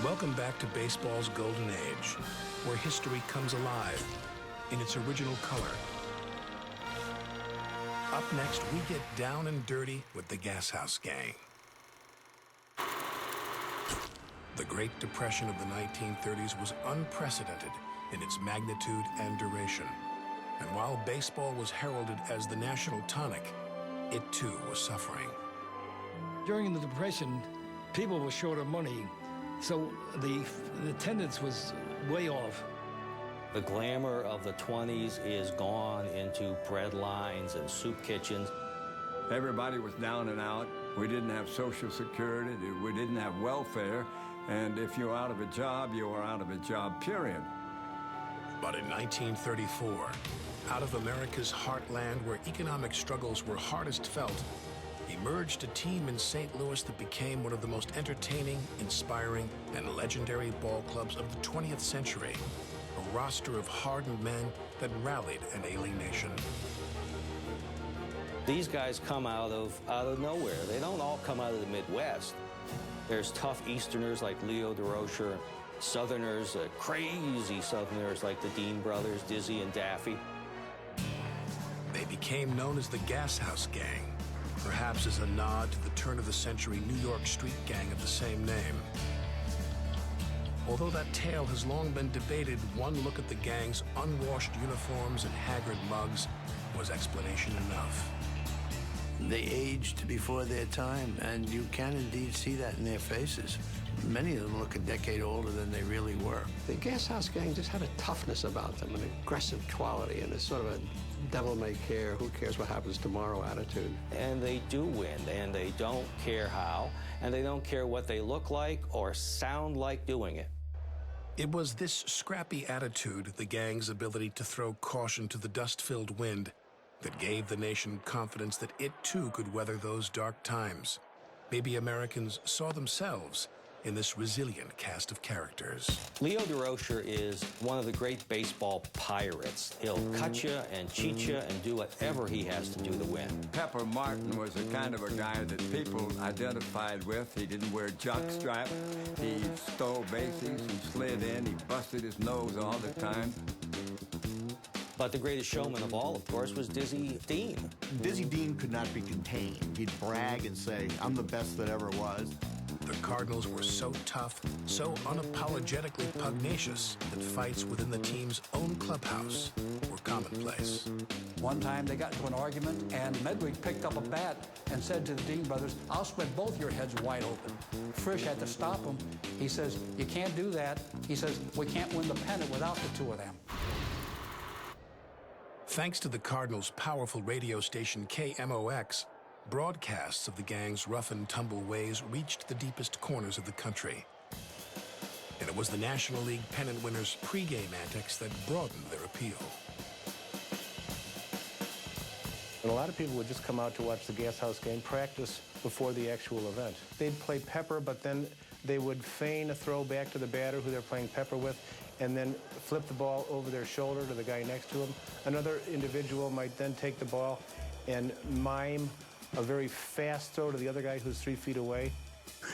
Welcome back to baseball's golden age, where history comes alive in its original color. Up next, we get down and dirty with the Gas House Gang. The Great Depression of the 1930s was unprecedented in its magnitude and duration. And while baseball was heralded as the national tonic, it too was suffering. During the Depression, people were short of money, so the attendance was way off. The glamour of the 20s is gone into bread lines and soup kitchens. Everybody was down and out. We didn't have Social Security. We didn't have welfare. And if you were out of a job, you were out of a job, period. But in 1934, out of America's heartland where economic struggles were hardest felt, emerged a team in St. Louis that became one of the most entertaining, inspiring, and legendary ball clubs of the 20th century. A roster of hardened men that rallied an ailing nation. These guys come out of nowhere. They don't all come out of the Midwest. There's tough Easterners like Leo DeRocher, Southerners, crazy Southerners like the Dean brothers, Dizzy and Daffy. They became known as the Gas House Gang, perhaps as a nod to the turn-of-the-century New York street gang of the same name. Although that tale has long been debated, one look at the gang's unwashed uniforms and haggard mugs was explanation enough. They aged before their time, and you can indeed see that in their faces. Many of them look a decade older than they really were. The Gas House Gang just had a toughness about them, an aggressive quality, and a sort of a devil-may-care, who cares what happens tomorrow attitude. And they do win, and they don't care how, and they don't care what they look like or sound like doing it. It was this scrappy attitude, the gang's ability to throw caution to the dust-filled wind, that gave the nation confidence that it too could weather those dark times. Maybe Americans saw themselves in this resilient cast of characters. Leo DeRocher is one of the great baseball pirates. He'll cut you and cheat you and do whatever he has to do to win. Pepper Martin was the kind of a guy that people identified with. He didn't wear jockstrap. He stole bases. He slid in. He busted his nose all the time. But the greatest showman of all, of course, was Dizzy Dean. Dizzy Dean could not be contained. He'd brag and say, "I'm the best that ever was." The Cardinals were so tough, so unapologetically pugnacious, that fights within the team's own clubhouse were commonplace. One time they got into an argument, and Medwick picked up a bat and said to the Dean brothers, "I'll spread both your heads wide open." Frisch had to stop him. He says, "You can't do that." He says, "We can't win the pennant without the two of them." Thanks to the Cardinals' powerful radio station KMOX, broadcasts of the gang's rough and tumble ways reached the deepest corners of the country. And it was the National League pennant winners' pregame antics that broadened their appeal. And a lot of people would just come out to watch the Gas House Gang practice before the actual event. They'd play pepper, but then they would feign a throw back to the batter who they're playing pepper with, and then flip the ball over their shoulder to the guy next to him. Another individual might then take the ball and mime a very fast throw to the other guy who's 3 feet away.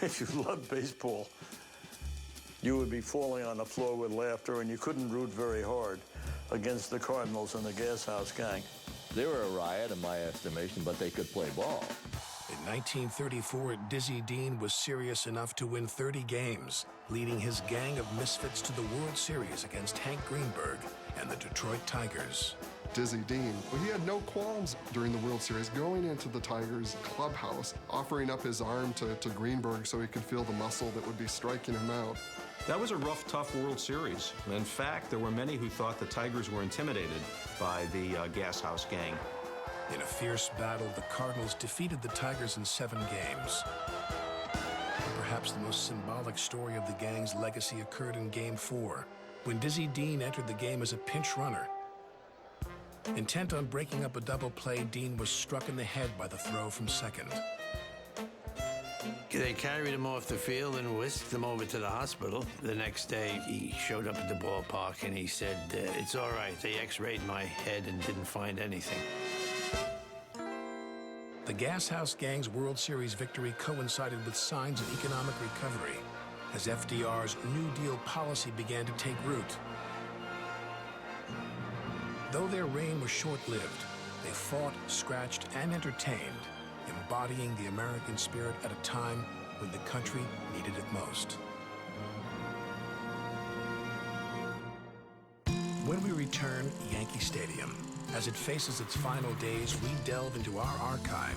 If you loved baseball, you would be falling on the floor with laughter, and you couldn't root very hard against the Cardinals and the Gas House Gang. They were a riot, in my estimation, but they could play ball. In 1934, Dizzy Dean was serious enough to win 30 games, leading his gang of misfits to the World Series against Hank Greenberg and the Detroit Tigers. Dizzy Dean, well, he had no qualms during the World Series going into the Tigers clubhouse, offering up his arm to Greenberg so he could feel the muscle that would be striking him out. That was a rough, tough World Series. In fact, there were many who thought the Tigers were intimidated by the Gas House Gang. In a fierce battle, the Cardinals defeated the Tigers in 7 games. Perhaps the most symbolic story of the gang's legacy occurred in Game 4, when Dizzy Dean entered the game as a pinch runner. Intent on breaking up a double play, Dean was struck in the head by the throw from second. They carried him off the field and whisked him over to the hospital. The next day, he showed up at the ballpark and he said, "It's all right. They x-rayed my head and didn't find anything." The Gas House Gang's World Series victory coincided with signs of economic recovery. as FDR's New Deal policy began to take root. Though their reign was short-lived, they fought, scratched, and entertained, embodying the American spirit at a time when the country needed it most. When we return, Yankee Stadium. As it faces its final days, we delve into our archive